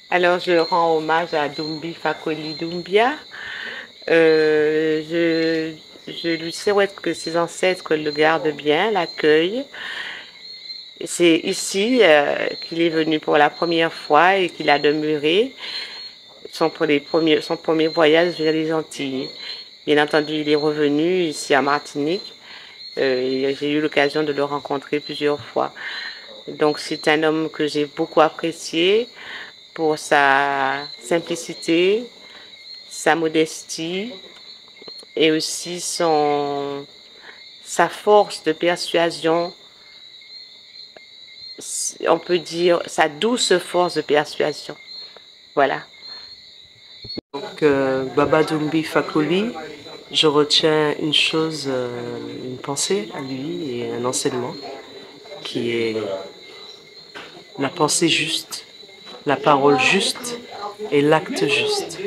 Alors, je rends hommage à Dumbi Fakoli Doumbia. Euh, je, je lui souhaite que ses ancêtres le gardent bien, l'accueillent. C'est ici qu'il est venu pour la première fois et qu'il a demeuré son premier voyage vers les Antilles. Bien entendu, il est revenu ici à Martinique. Et j'ai eu l'occasion de le rencontrer plusieurs fois. Donc, c'est un homme que j'ai beaucoup apprécié pour sa simplicité, sa modestie et aussi sa force de persuasion, on peut dire sa douce force de persuasion. Voilà. Donc, Baba Dumbi Fakoli, je retiens une chose, une pensée à lui et un enseignement qui est la pensée juste, la parole juste et l'acte juste.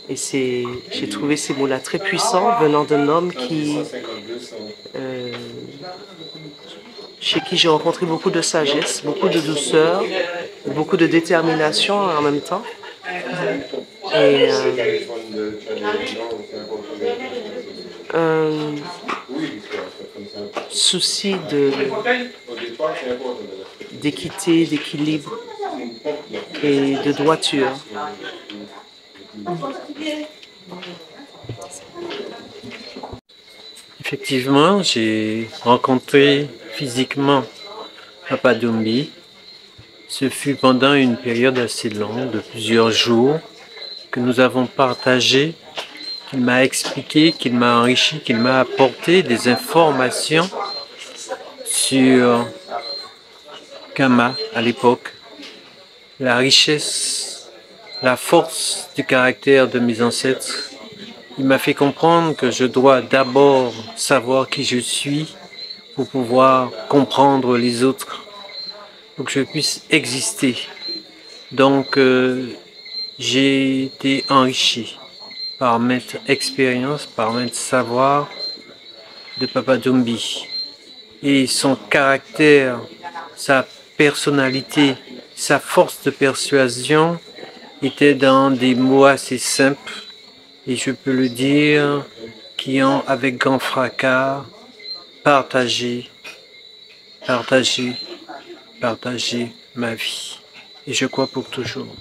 Et j'ai trouvé ces mots-là très puissants venant d'un homme chez qui j'ai rencontré beaucoup de sagesse, beaucoup de douceur, beaucoup de détermination en même temps. Et un souci d'équité, d'équilibre et de droiture. Effectivement, j'ai rencontré physiquement Papa Dumbi. Ce fut pendant une période assez longue, de plusieurs jours, que nous avons partagé, qu'il m'a expliqué, qu'il m'a enrichi, qu'il m'a apporté des informations sur Kama à l'époque, la richesse, la force du caractère de mes ancêtres. Il m'a fait comprendre que je dois d'abord savoir qui je suis pour pouvoir comprendre les autres, pour que je puisse exister. Donc, j'ai été enrichi par cette expérience, par ce savoir de Papa Dumbi. Et son caractère, sa personnalité, sa force de persuasion étaient dans des mots assez simples, et je peux le dire, qui ont avec grand fracas partagé ma vie. Et je crois pour toujours.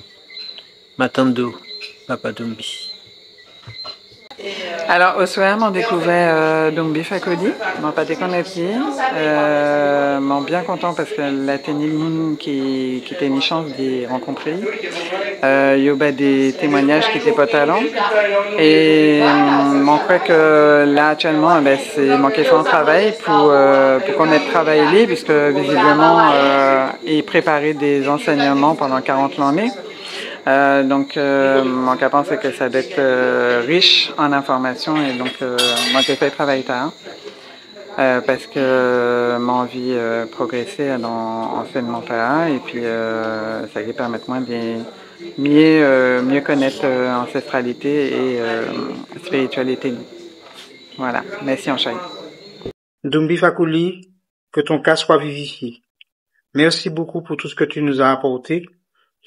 Matando, Papa Dumbi. Alors, au soir, m'ont découvert Dumbi Fakoli, m'ont pas déconné, m'ont bien content parce que la tenue moun qui était une chance d'y rencontrer. Il y a des témoignages qui étaient pas talents et m'ont croit que là actuellement, c'est manqué fait un travail pour qu'on ait travaillé puisque visiblement il préparait des enseignements pendant 40 l'année. Donc, mon cas pense que ça doit être riche en informations et donc, moi, j'ai fait travailler tard parce que mon envie progresser dans l'enseignement tard et puis ça lui permet moi de mieux connaître ancestralité et spiritualité. Voilà, merci en chaîne. Dumbi Fakoli, que ton cas soit vivifié. Merci beaucoup pour tout ce que tu nous as apporté.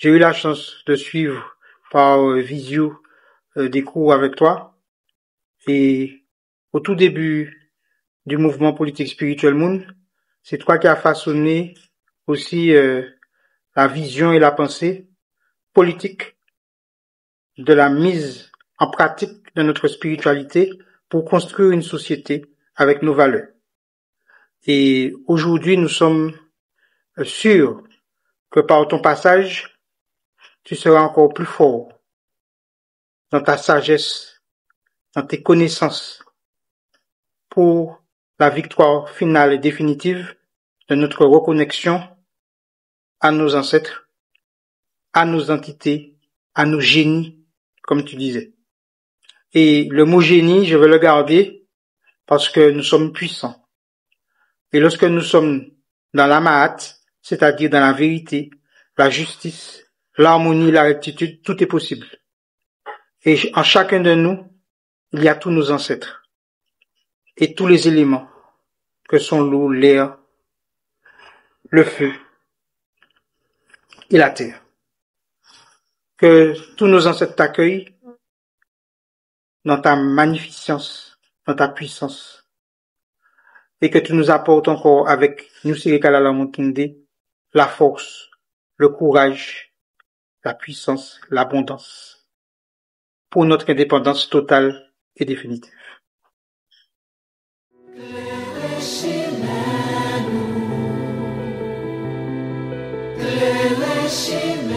J'ai eu la chance de suivre par visio des cours avec toi. Et au tout début du mouvement politique spirituel Moon, c'est toi qui as façonné aussi la vision et la pensée politique de la mise en pratique de notre spiritualité pour construire une société avec nos valeurs. Et aujourd'hui, nous sommes sûrs que par ton passage, tu seras encore plus fort dans ta sagesse, dans tes connaissances pour la victoire finale et définitive de notre reconnexion à nos ancêtres, à nos entités, à nos génies, comme tu disais. Et le mot génie, je veux le garder parce que nous sommes puissants. Et lorsque nous sommes dans la Mahat, c'est-à-dire dans la vérité, la justice, l'harmonie, la rectitude, tout est possible. Et en chacun de nous, il y a tous nos ancêtres et tous les éléments que sont l'eau, l'air, le feu et la terre. que tous nos ancêtres t'accueillent dans ta magnificence, dans ta puissance, et que tu nous apportes encore avec nous, Sirikala Mukinde, la force, le courage, la puissance, l'abondance, pour notre indépendance totale et définitive. Shimanu,